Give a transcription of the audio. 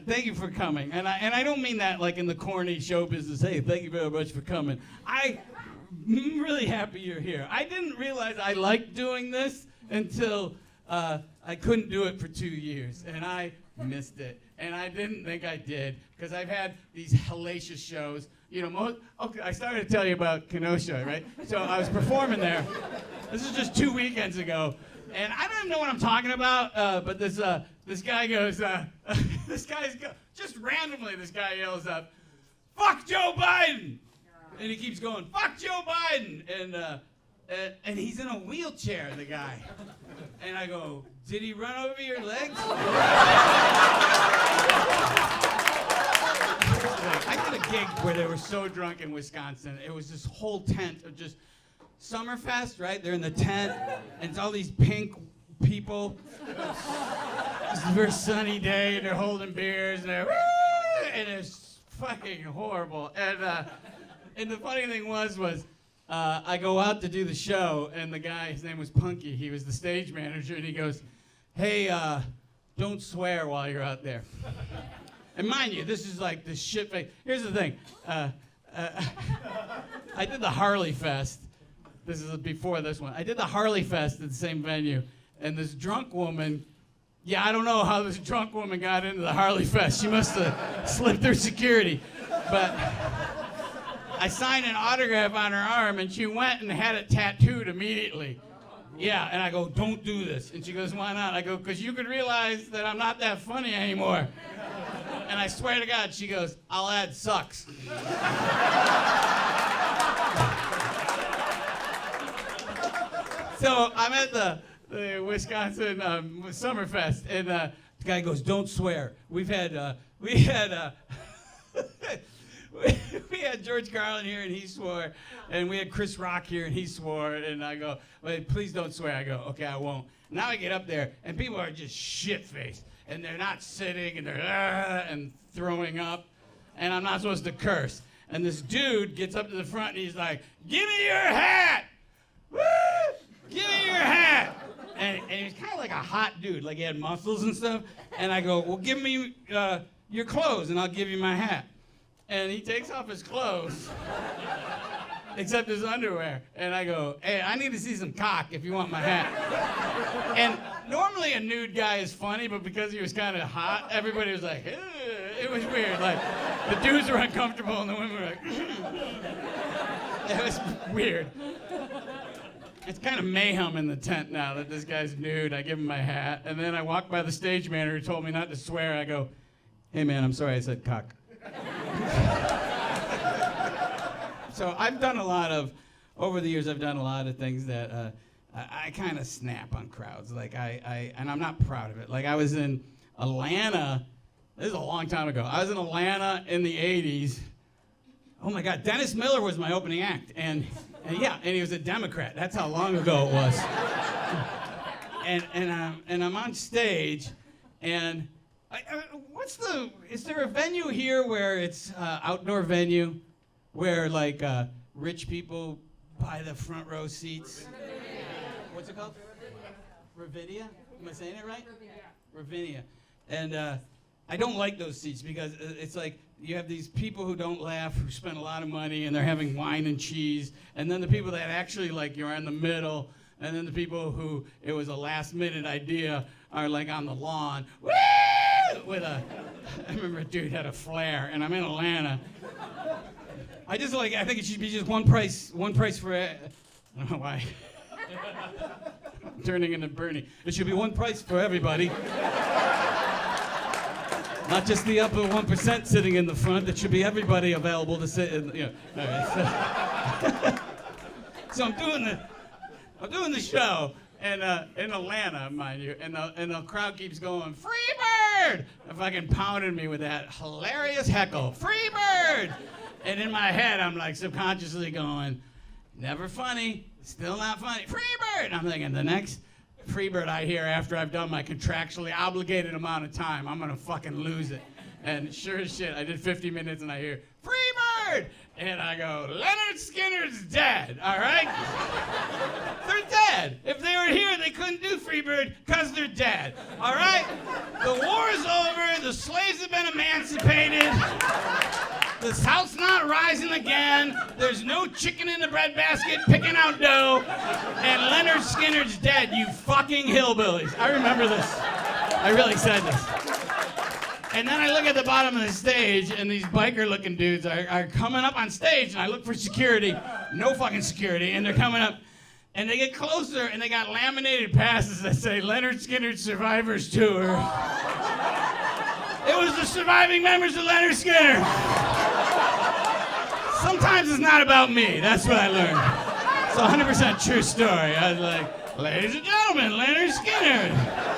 thank you for coming. And I don't mean that like in the corny show business. Hey, thank you very much for coming. I'm really happy you're here. I didn't realize I liked doing this until I couldn't do it for 2 years, and I missed it. And I didn't think I did, because I've had these hellacious shows. You know, okay, I started to tell you about Kenosha, right? So I was performing there. This is just 2 weekends ago. And I don't even know what I'm talking about, but this guy goes, just randomly this guy yells up, "Fuck Joe Biden!" And he keeps going, "Fuck Joe Biden!" And he's in a wheelchair, the guy. And I go, "Did he run over your legs?" I did a gig where they were so drunk in Wisconsin. It was this whole tent of just Summerfest, right? They're in the tent, and it's all these pink people. It's a very sunny day, and they're holding beers, and it's fucking horrible. And the funny thing was I go out to do the show, and the guy, his name was Punky, he was the stage manager, and he goes, "Hey, don't swear while you're out there." And mind you, this is like this shit face. Here's the thing. I did the Harley Fest. This is before this one. I did the Harley Fest at the same venue, and this drunk woman, I don't know how this drunk woman got into the Harley Fest. She must have slipped through security. But I signed an autograph on her arm, and she went and had it tattooed immediately. Yeah, and I go, "Don't do this." And she goes, "Why not?" I go, "Because you could realize that I'm not that funny anymore." And I swear to God, she goes, "I'll add sucks." So I'm at the Wisconsin Summerfest, and the guy goes, "Don't swear." We had George Carlin here, and he swore, and we had Chris Rock here, and he swore, and I go, "Wait, please don't swear." I go, "Okay, I won't." Now I get up there, and people are just shit-faced, and they're not sitting, and they're and throwing up, and I'm not supposed to curse. And this dude gets up to the front, and he's like, "Give me your hat! Woo! Give me your hat!" And he's kind of like a hot dude, like he had muscles and stuff. And I go, "Well, give me your clothes, and I'll give you my hat." And he takes off his clothes, except his underwear. And I go, "Hey, I need to see some cock if you want my hat." And normally a nude guy is funny, but because he was kind of hot, everybody was like, "Ugh." It was weird. Like, the dudes were uncomfortable, and the women were like, It was weird. It's kind of mayhem in the tent now that this guy's nude. I give him my hat, and then I walk by the stage manager who told me not to swear. I go, "Hey, man, I'm sorry I said cock." So I've done over the years, I've done a lot of things that I kind of snap on crowds. Like and I'm not proud of it. Like I was in Atlanta, this is a long time ago. I was in Atlanta in the 80s. Oh my God, Dennis Miller was my opening act. And he was a Democrat. That's how long ago it was. And I'm on stage, and is there a venue here where it's outdoor venue where like rich people buy the front row seats? What's it called? Ravinia? Am I saying it right? Ravinia. And I don't like those seats because it's like you have these people who don't laugh, who spend a lot of money, and they're having wine and cheese, and then the people that actually like you're in the middle, and then the people who it was a last-minute idea are like on the lawn. Woo! I remember a dude had a flare, and I'm in Atlanta. I think it should be just one price for, I don't know why. I'm turning into Bernie. It should be one price for everybody. Not just the upper 1% sitting in the front. It should be everybody available to sit in, All right, so I'm doing the show, and in Atlanta, mind you, and the crowd keeps going, "Freebird!" And fucking pounding me with that hilarious heckle, "Freebird!" And in my head, I'm like subconsciously going, "Never funny, still not funny, Freebird!" I'm thinking, the next Freebird I hear after I've done my contractually obligated amount of time, I'm gonna fucking lose it. And sure as shit, I did 50 minutes and I hear, "Freebird!" word. And I go, Leonard Skinner's dead, all right? They're dead. If they were here, they couldn't do Freebird because they're dead, all right? The war's over. The slaves have been emancipated. The South's not rising again. There's no chicken in the breadbasket picking out dough. And Leonard Skinner's dead, you fucking hillbillies. I remember this. I really said this. And then I look at the bottom of the stage, and these biker-looking dudes are coming up on stage, and I look for security. No fucking security. And they're coming up, and they get closer, and they got laminated passes that say Leonard Skinner's Survivors Tour. It was the surviving members of Leonard Skinner. Sometimes it's not about me. That's what I learned. It's a 100% true story. I was like, ladies and gentlemen, Leonard Skinner.